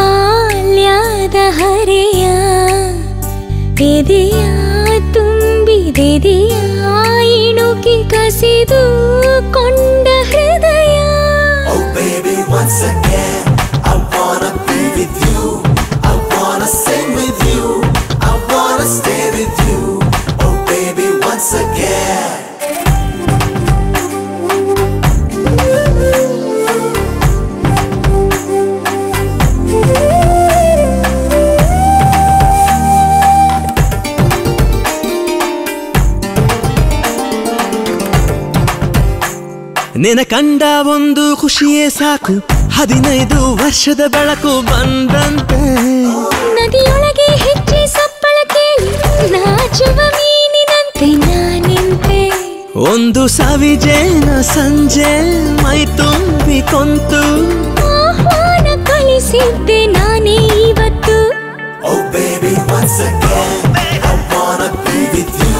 ಬಾಲ್ಯದ ಹರೆಯ ಎದೆಯ ತುಂಬಿದೆದೆಯ ಇಣುಕಿ ಕಸಿದು ಕೊಂಡ ಹೃದಯ. Oh baby, once again I wanna be with you, I wanna sing with you, I wanna stay with you. Oh baby, once again. ನಿನ ಕಂಡ ಒಂದು ಖುಷಿಯೇ ಸಾಕು, 15 ವರ್ಷದ ಬೆಳಕು ಬಂದಂತೆ. ನದಿಯೊಳಗೆ ಹೆಚ್ಚಿ ಸಪ್ಪಳ ಕೇಳಿ ನಾಚುವ ಮೀನಿನಂತೆ ನಾನಿಂತೆ. ಒಂದು ಸವಿಜೇನ ಸಂಜೆ ಮೈ ತುಂಬಿ ಕೊಂತು ಆಹ್ವಾನ ಕಳಿಸಿದ್ದೆ ನಾನೇ ಇವತ್ತು. Oh baby, once again I wanna be with you.